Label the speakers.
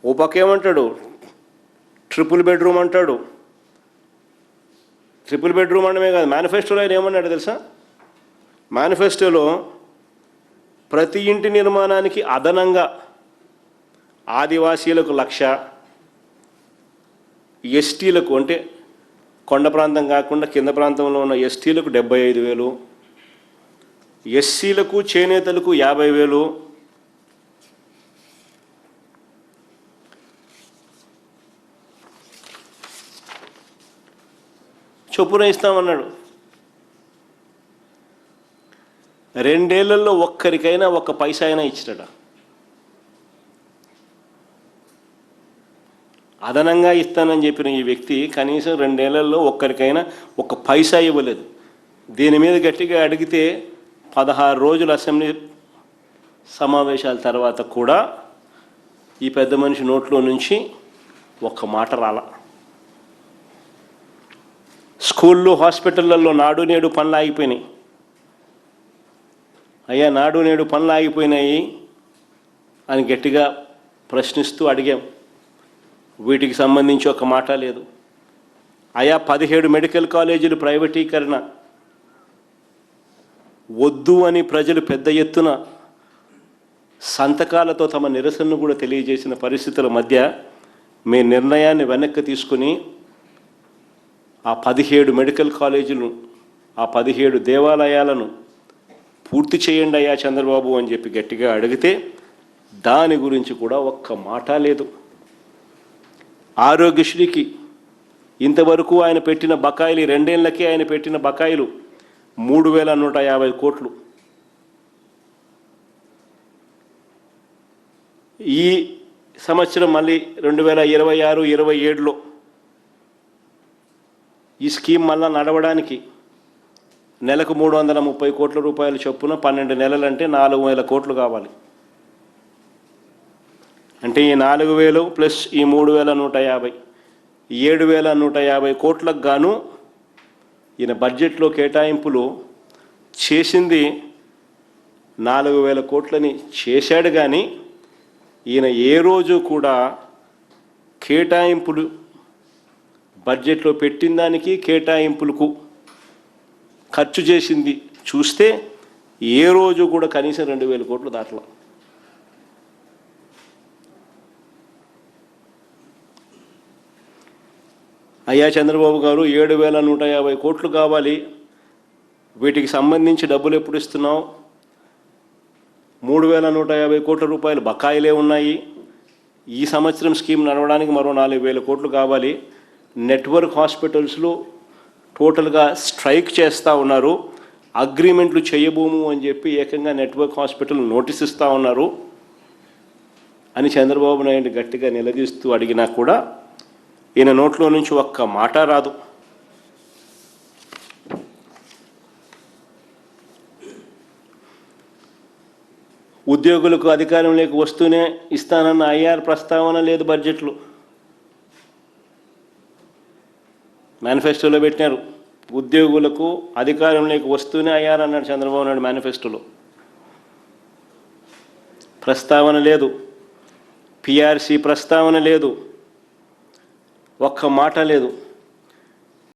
Speaker 1: ఓ పక్క ఏమంటాడు, triple bedroom అంటాడు. ట్రిపుల్ బెడ్రూమ్ అనడమే కాదు, మేనిఫెస్టోలో ఆయన ఏమన్నాడు తెలుసా? మేనిఫెస్టోలో ప్రతి ఇంటి నిర్మాణానికి అదనంగా ఆదివాసీలకు 1,00,000, ఎస్టీలకు అంటే కొండ ప్రాంతం కాకుండా కింద ప్రాంతంలో ఉన్న ఎస్టీలకు 75,000, ఎస్సీలకు చేనేతలకు 50,000, చొప్పున ఇస్తామన్నాడు. 2 ఏళ్లలో ఒక్కరికైనా 1 పైసా అయినా ఇచ్చినట. అదనంగా ఇస్తానని చెప్పిన ఈ వ్యక్తి కనీసం 2 ఏళ్లలో ఒక్కరికైనా 1 పైసా ఇవ్వలేదు. దీని మీద గట్టిగా అడిగితే 16 రోజుల అసెంబ్లీ సమావేశాల తర్వాత కూడా ఈ పెద్ద మనిషి నోట్లో నుంచి 1 మాట రాల. స్కూళ్ళు, హాస్పిటళ్లలో నాడు నేడు పనులు ఆగిపోయినాయి. అయ్యా, నాడు నేడు పనులు ఆగిపోయినాయి అని గట్టిగా ప్రశ్నిస్తూ అడిగాం. వీటికి సంబంధించి 1 మాట లేదు. అయా 17 మెడికల్ కాలేజీలు ప్రైవేటీకరణ వద్దు అని ప్రజలు పెద్ద ఎత్తున సంతకాలతో తమ నిరసనను కూడా తెలియజేసిన పరిస్థితుల మధ్య మీ నిర్ణయాన్ని వెనక్కి తీసుకుని ఆ 17 మెడికల్ కాలేజీలను, ఆ 17 దేవాలయాలను పూర్తి చేయండి అయ్యా చంద్రబాబు అని చెప్పి గట్టిగా అడిగితే దాని గురించి కూడా 1 మాట లేదు. ఆరోగ్యశ్రీకి ఇంతవరకు ఆయన పెట్టిన బకాయిలు, 2 ఏళ్లకే ఆయన పెట్టిన బకాయిలు 3,150 కోట్లు. ఈ సంవత్సరం మళ్ళీ 2026-27లో ఈ స్కీమ్ మళ్ళా నడవడానికి నెలకు 330 కోట్ల రూపాయల చొప్పున 12 నెలలంటే 4,000 కోట్లు కావాలి. అంటే ఈ 4,000 ప్లస్ ఈ 3,150, 7,150 కోట్లకు గాను ఈయన బడ్జెట్లో కేటాయింపులు చేసింది 4,000 కోట్లని చేశాడు. కానీ ఈయన ఏ రోజు కూడా కేటాయింపులు బడ్జెట్లో పెట్టిన దానికి కేటాయింపులకు ఖర్చు చేసింది చూస్తే ఏ రోజు కూడా కనీసం 2,000 కోట్లు దాటల. అయ్యా చంద్రబాబు గారు 7,150 కోట్లు కావాలి, వీటికి సంబంధించి డబ్బులు ఎప్పుడు ఇస్తున్నావు? 3,150 కోట్ల రూపాయలు బకాయిలే ఉన్నాయి. ఈ సంవత్సరం స్కీమ్ నడవడానికి మరో 4,000 కోట్లు కావాలి. నెట్వర్క్ హాస్పిటల్స్లో టోటల్గా స్ట్రైక్ చేస్తూ ఉన్నారు. అగ్రిమెంట్లు చేయబోము అని చెప్పి ఏకంగా నెట్వర్క్ హాస్పిటల్ నోటీస్ ఇస్తూ ఉన్నారు అని చంద్రబాబు నాయుడు గట్టిగా నిలదీస్తూ అడిగినా కూడా ఈయన నోట్లో నుంచి 1 మాట రాదు. ఉద్యోగులకు అధికారంలోకి వస్తూనే ఇస్తానన్న ఐఆర్ ప్రస్తావన లేదు బడ్జెట్లో. మేనిఫెస్టోలో పెట్టినారు, ఉద్యోగులకు అధికారంలోకి వస్తూనే ఐఆర్ అన్నాడు చంద్రబాబు నాయుడు మేనిఫెస్టోలో. ప్రస్తావన లేదు, పిఆర్సీ ప్రస్తావన లేదు, 1 మాట లేదు.